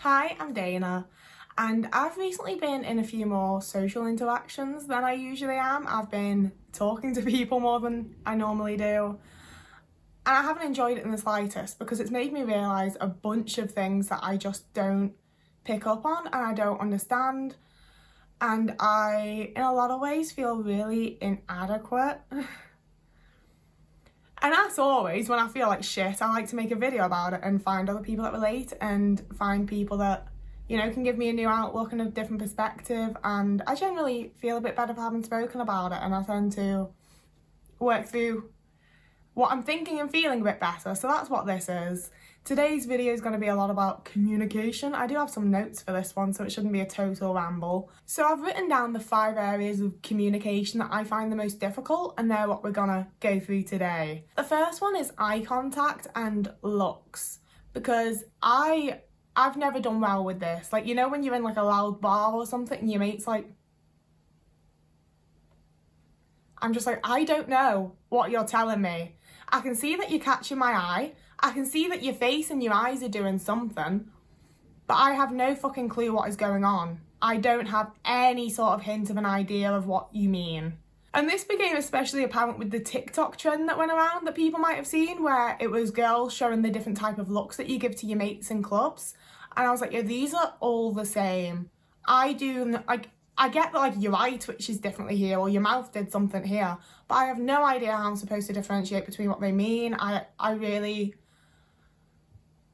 Hi, I'm Dana, and I've recently been in a few more social interactions than I usually am. I've been talking to people more than I normally do, and I haven't enjoyed it in the slightest because it's made me realise a bunch of things that I just don't pick up on and I don't understand, and I, in a lot of ways, feel really inadequate. And as always, when I feel like shit, I like to make a video about it and find other people that relate and find people that, can give me a new outlook and a different perspective. And I generally feel a bit better for having spoken about it, and I tend to work through what I'm thinking and feeling a bit better. So that's what this is. Today's video is going to be a lot about communication. I do have some notes for this one, so it shouldn't be a total ramble. So I've written down the 5 areas of communication that I find the most difficult, and they're what we're gonna go through today. The first one is eye contact and looks, because I've never done well with this. Like, when you're in like a loud bar or something and your mate's like, I'm just like, I don't know what you're telling me. I can see that you're catching my eye. I can see that your face and your eyes are doing something, but I have no fucking clue what is going on. I don't have any sort of hint of an idea of what you mean. And this became especially apparent with the TikTok trend that went around that people might have seen, where it was girls showing the different type of looks that you give to your mates in clubs. And I was like, yeah, these are all the same. I get that like your eye twitches differently here or your mouth did something here, but I have no idea how I'm supposed to differentiate between what they mean.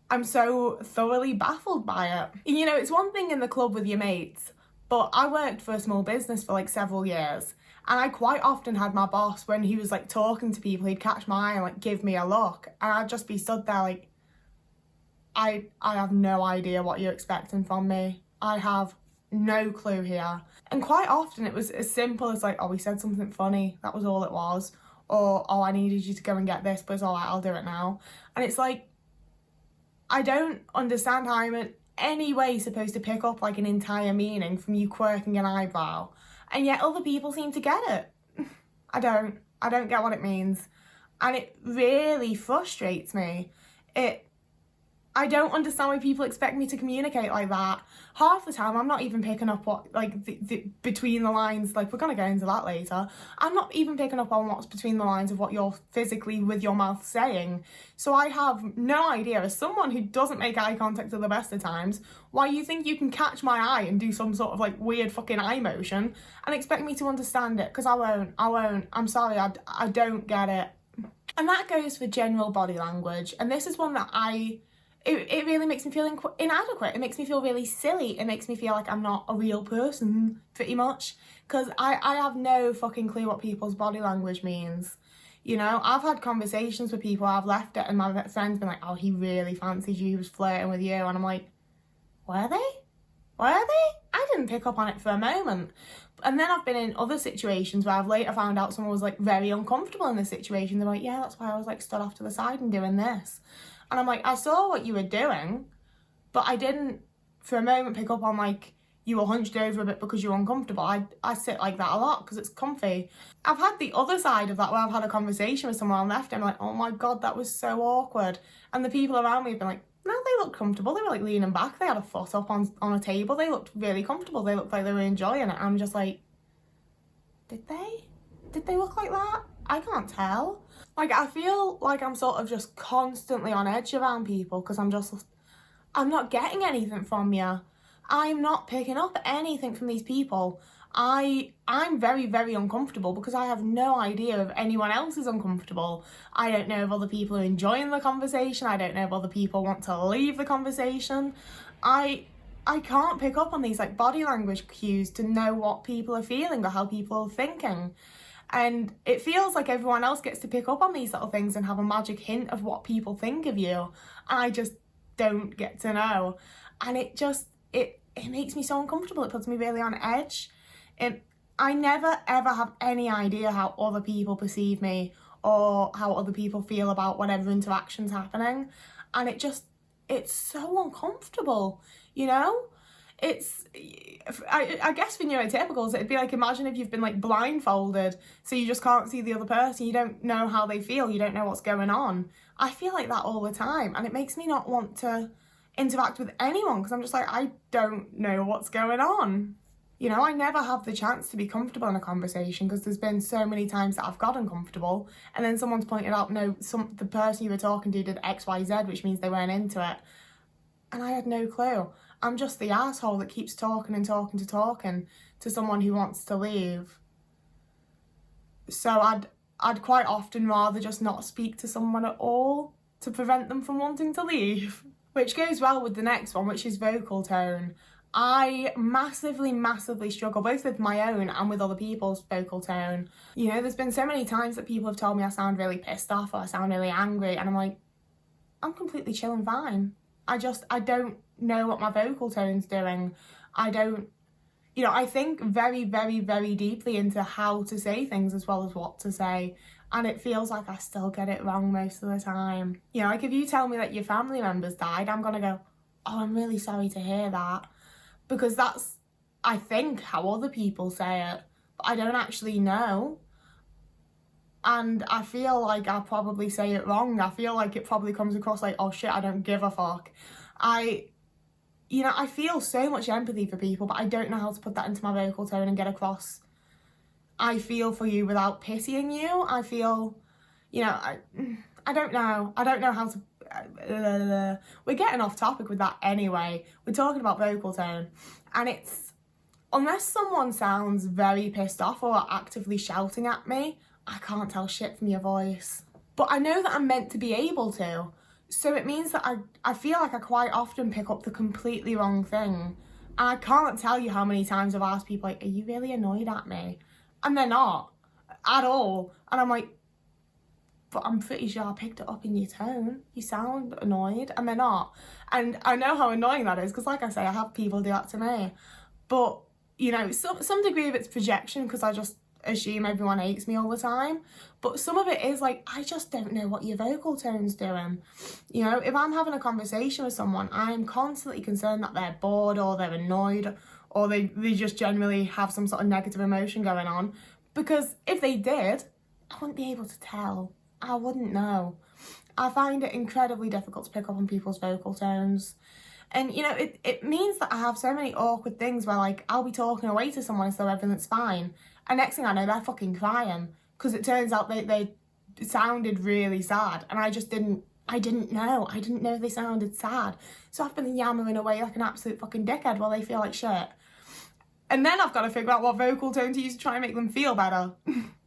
I'm so thoroughly baffled by it. It's one thing in the club with your mates, but I worked for a small business for like several years, and I quite often had my boss, when he was like talking to people, he'd catch my eye and like give me a look, and I'd just be stood there like, I have no idea what you're expecting from me. I have no clue here. And quite often it was as simple as like, oh, we said something funny, that was all it was. Or, oh, I needed you to go and get this, but it's all right, I'll do it now. And it's like, I don't understand how I'm in any way supposed to pick up like an entire meaning from you quirking an eyebrow, and yet other people seem to get it. I don't get what it means, and it really frustrates me. I don't understand why people expect me to communicate like that. Half the time, I'm not even picking up what, like, the between the lines, like, we're gonna go into that later. I'm not even picking up on what's between the lines of what you're physically with your mouth saying. So I have no idea, as someone who doesn't make eye contact at the best of times, why you think you can catch my eye and do some sort of, like, weird fucking eye motion and expect me to understand it, because I won't. I'm sorry, I don't get it. And that goes for general body language, and this is one that it really makes me feel inadequate. It makes me feel really silly. It makes me feel like I'm not a real person, pretty much. Because I have no fucking clue what people's body language means. I've had conversations with people, I've left it, and my friend's been like, oh, he really fancied you, he was flirting with you. And I'm like, were they? Were they? I didn't pick up on it for a moment. And then I've been in other situations where I've later found out someone was like very uncomfortable in this situation. They're like, yeah, that's why I was like stood off to the side and doing this. And I'm like, I saw what you were doing, but I didn't for a moment pick up on like you were hunched over a bit because you're uncomfortable. I sit like that a lot because it's comfy. I've had the other side of that where I've had a conversation with someone on left and I'm like, oh my God, that was so awkward. And the people around me have been like, no, they look comfortable. They were like leaning back. They had a foot up on a table. They looked really comfortable. They looked like they were enjoying it. I'm just like, did they? Did they look like that? I can't tell. Like, I feel like I'm sort of just constantly on edge around people because I'm not getting anything from you. I'm not picking up anything from these people. I'm very, very uncomfortable because I have no idea if anyone else is uncomfortable. I don't know if other people are enjoying the conversation. I don't know if other people want to leave the conversation. I can't pick up on these like body language cues to know what people are feeling or how people are thinking. And it feels like everyone else gets to pick up on these little things and have a magic hint of what people think of you. And I just don't get to know. And it makes me so uncomfortable. It puts me really on edge. I never ever have any idea how other people perceive me or how other people feel about whatever interaction's happening. And it's so uncomfortable, I guess for neurotypicals, it'd be like, imagine if you've been like blindfolded, so you just can't see the other person, you don't know how they feel, you don't know what's going on. I feel like that all the time, and it makes me not want to interact with anyone because I'm just like, I don't know what's going on. You know, I never have the chance to be comfortable in a conversation because there's been so many times that I've got uncomfortable and then someone's pointed out, no, the person you were talking to did X, Y, Z, which means they weren't into it. And I had no clue. I'm just the asshole that keeps talking to someone who wants to leave. So I'd quite often rather just not speak to someone at all to prevent them from wanting to leave. Which goes well with the next one, which is vocal tone. I massively struggle both with my own and with other people's vocal tone. You know, there's been so many times that people have told me I sound really pissed off or I sound really angry, and I'm like, I'm completely chill and fine. I don't know what my vocal tone's doing. I think very deeply into how to say things as well as what to say. And it feels like I still get it wrong most of the time. You know, like if you tell me that your family members died, I'm gonna go, oh, I'm really sorry to hear that. Because that's, I think, how other people say it. But I don't actually know. And I feel like I probably say it wrong. I feel like it probably comes across like, oh shit, I don't give a fuck. I feel so much empathy for people, but I don't know how to put that into my vocal tone and get across I feel for you without pitying you. I feel, I don't know. I don't know how to... We're getting off topic with that anyway. We're talking about vocal tone. And it's... Unless someone sounds very pissed off or are actively shouting at me, I can't tell shit from your voice. But I know that I'm meant to be able to. So it means that I feel like I quite often pick up the completely wrong thing. And I can't tell you how many times I've asked people, like, are you really annoyed at me? And they're not. At all. And I'm like, but I'm pretty sure I picked it up in your tone. You sound annoyed. And they're not. And I know how annoying that is, because like I say, I have people do that to me. But, some degree of it's projection, because I just assume everyone hates me all the time. But some of it is like, I just don't know what your vocal tone's doing. If I'm having a conversation with someone, I'm constantly concerned that they're bored or they're annoyed or they just generally have some sort of negative emotion going on. Because if they did, I wouldn't be able to tell. I wouldn't know. I find it incredibly difficult to pick up on people's vocal tones. And, it means that I have so many awkward things where, like, I'll be talking away to someone as though everything's fine. And next thing I know, they're fucking crying. Because it turns out they sounded really sad. And I didn't know. I didn't know they sounded sad. So I've been yammering away like an absolute fucking dickhead while they feel like shit. And then I've got to figure out what vocal tone to use to try and make them feel better.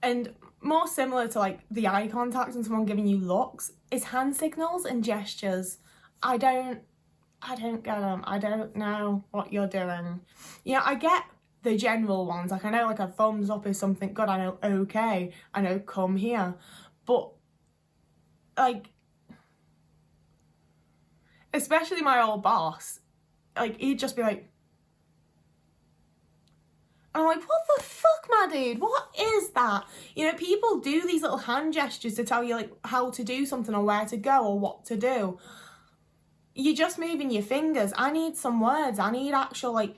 And more similar to, like, the eye contact and someone giving you looks is hand signals and gestures. I don't get them. I don't know what you're doing. I get the general ones. Like, I know, like, a thumbs up is something good. I know, okay. I know, come here. But, like, especially my old boss, like, he'd just be like, and I'm like, what the fuck, my dude? What is that? People do these little hand gestures to tell you, like, how to do something or where to go or what to do. You're just moving your fingers. I need some words. I need actual, like,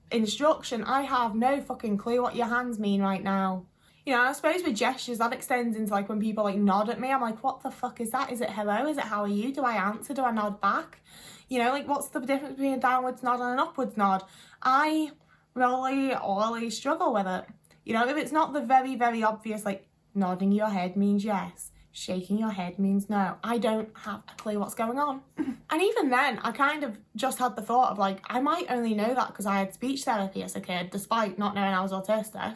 instruction. I have no fucking clue what your hands mean right now. I suppose with gestures, that extends into, like, when people, like, nod at me. I'm like, what the fuck is that? Is it hello? Is it how are you? Do I answer? Do I nod back? Like, what's the difference between a downwards nod and an upwards nod? I really struggle with it. If it's not the very obvious, like, nodding your head means yes, shaking your head means no, I don't have a clue what's going on. And even then, I kind of just had the thought of, like, I might only know that because I had speech therapy as a kid, despite not knowing I was autistic.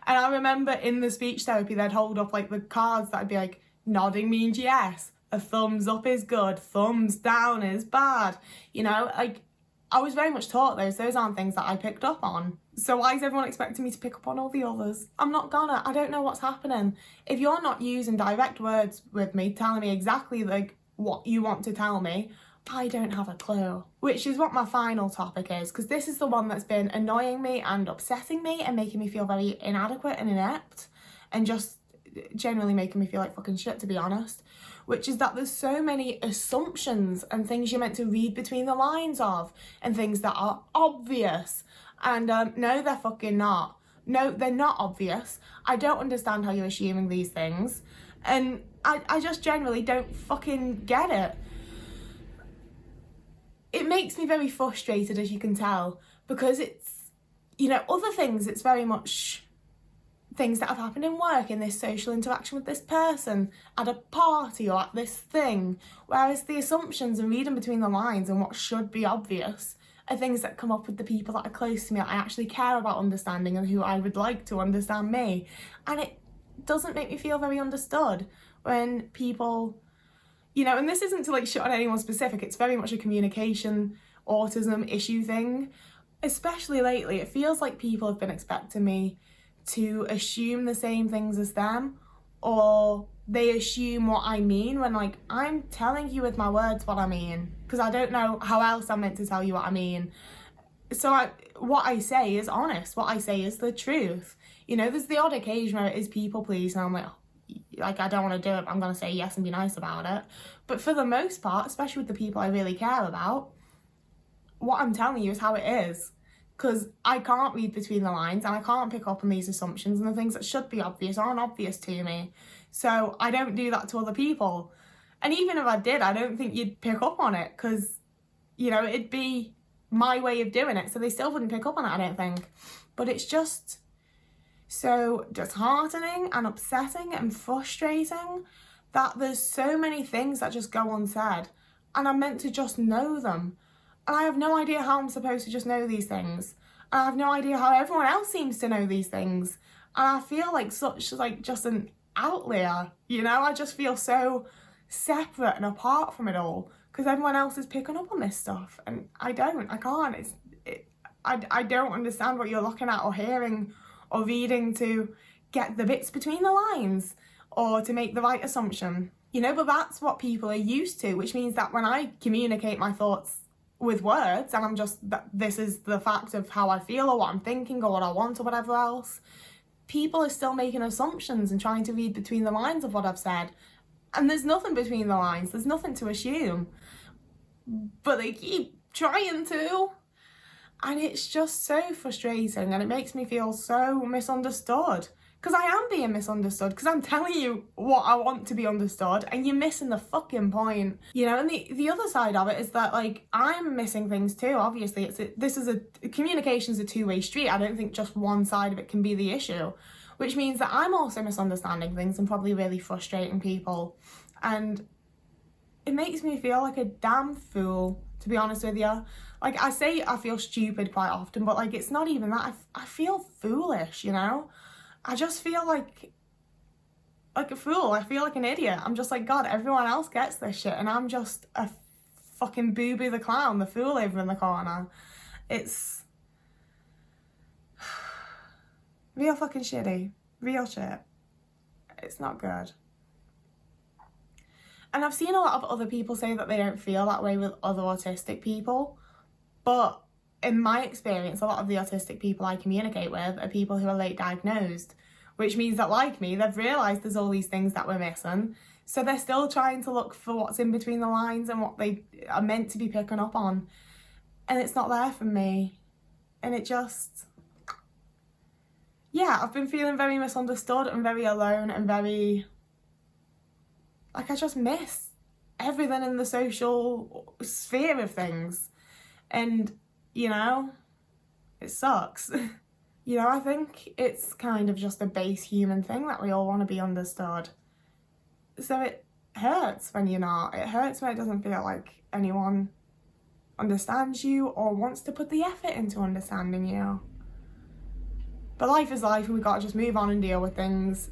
And I remember in the speech therapy, they'd hold up, like, the cards that'd be like, nodding means yes, a thumbs up is good, thumbs down is bad. Like, I was very much taught those aren't things that I picked up on. So why is everyone expecting me to pick up on all the others? I'm not gonna. I don't know what's happening. If you're not using direct words with me, telling me exactly, like, what you want to tell me, I don't have a clue. Which is what my final topic is, because this is the one that's been annoying me and upsetting me and making me feel very inadequate and inept and just generally making me feel like fucking shit, to be honest. Which is that there's so many assumptions and things you're meant to read between the lines of and things that are obvious. And no, they're fucking not. No, they're not obvious. I don't understand how you're assuming these things. And I just generally don't fucking get it. it makes me very frustrated, as you can tell, because it's, you know, other things, it's very much things that have happened in work, in this social interaction with this person, at a party or at this thing, whereas the assumptions and reading between the lines and what should be obvious are things that come up with the people that are close to me, that I actually care about understanding and who I would like to understand me. And it doesn't make me feel very understood when people, you know, and this isn't to like shit on anyone specific, it's very much a communication autism issue thing. Especially lately, it feels like people have been expecting me to assume the same things as them, or they assume what I mean when, like, I'm telling you with my words what I mean, because I don't know how else I'm meant to tell you what I mean. So what I say is honest, what I say is the truth. You know, there's the odd occasion where it is people please and I'm like I don't want to do it, but I'm going to say yes and be nice about it. But for the most part, especially with the people I really care about, what I'm telling you is how it is. Because I can't read between the lines and I can't pick up on these assumptions, and the things that should be obvious aren't obvious to me. So I don't do that to other people. And even if I did, I don't think you'd pick up on it, because, you know, it'd be my way of doing it. So they still wouldn't pick up on it, I don't think. But it's just so disheartening and upsetting and frustrating that there's so many things that just go unsaid and I'm meant to just know them. And I have no idea how I'm supposed to just know these things. And I have no idea how everyone else seems to know these things. And I feel like such, like, just an outlier, you know? I just feel so separate and apart from it all, because everyone else is picking up on this stuff. And I can't. I don't understand what you're looking at or hearing or reading to get the bits between the lines or to make the right assumption. You know, but that's what people are used to, which means that when I communicate my thoughts with words and I'm just, this is the fact of how I feel or what I'm thinking or what I want or whatever else, people are still making assumptions and trying to read between the lines of what I've said. And there's nothing between the lines, there's nothing to assume. But they keep trying to. And it's just so frustrating and it makes me feel so misunderstood. Because I am being misunderstood, because I'm telling you what I want to be understood and you're missing the fucking point. You know, and the other side of it is that, like, I'm missing things too, obviously. Communication's a two-way street. I don't think just one side of it can be the issue. Which means that I'm also misunderstanding things and probably really frustrating people. And it makes me feel like a damn fool, to be honest with you. Like, I say I feel stupid quite often, but, like, it's not even that. I feel foolish, you know? I just feel like a fool. I feel like an idiot. I'm just like, God, everyone else gets this shit and I'm just a fucking Boo-Boo the clown, the fool over in the corner. It's real fucking shitty. Real shit. It's not good. And I've seen a lot of other people say that they don't feel that way with other autistic people, but in my experience, a lot of the autistic people I communicate with are people who are late diagnosed, which means that, like me, they've realised there's all these things that we're missing. So they're still trying to look for what's in between the lines and what they are meant to be picking up on. And it's not there for me. And it just, yeah, I've been feeling very misunderstood and very alone and very, like, I just miss everything in the social sphere of things. And, you know, it sucks. You know, I think it's kind of just a base human thing that we all want to be understood. So it hurts when you're not. It hurts when it doesn't feel like anyone understands you or wants to put the effort into understanding you. But life is life and we've got to just move on and deal with things.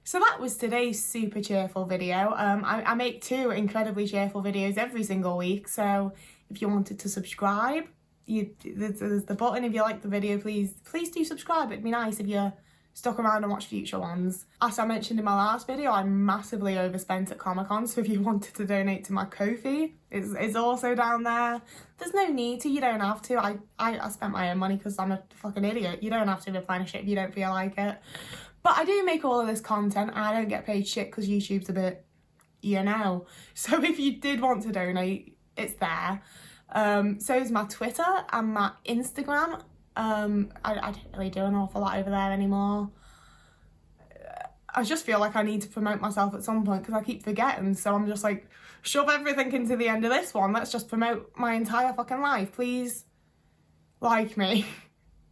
So that was today's super cheerful video. I make 2 incredibly cheerful videos every single week, so if you wanted to subscribe, there's the button. If you like the video, please do subscribe. It'd be nice if you stuck around and watched future ones. As I mentioned in my last video, I massively overspent at Comic-Con, so if you wanted to donate to my Ko-fi, it's also down there. There's no need to, you don't have to. I spent my own money because I'm a fucking idiot. You don't have to replenish it if you don't feel like it. But I do make all of this content and I don't get paid shit because YouTube's a bit, you know. So if you did want to donate, it's there. So is my Twitter and my Instagram. I don't really do an awful lot over there anymore. I just feel like I need to promote myself at some point because I keep forgetting. So I'm just like, shove everything into the end of this one. Let's just promote my entire fucking life. Please like me.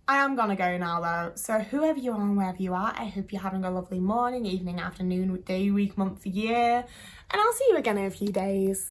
I am gonna go now though. So whoever you are and wherever you are, I hope you're having a lovely morning, evening, afternoon, day, week, month, year. And I'll see you again in a few days.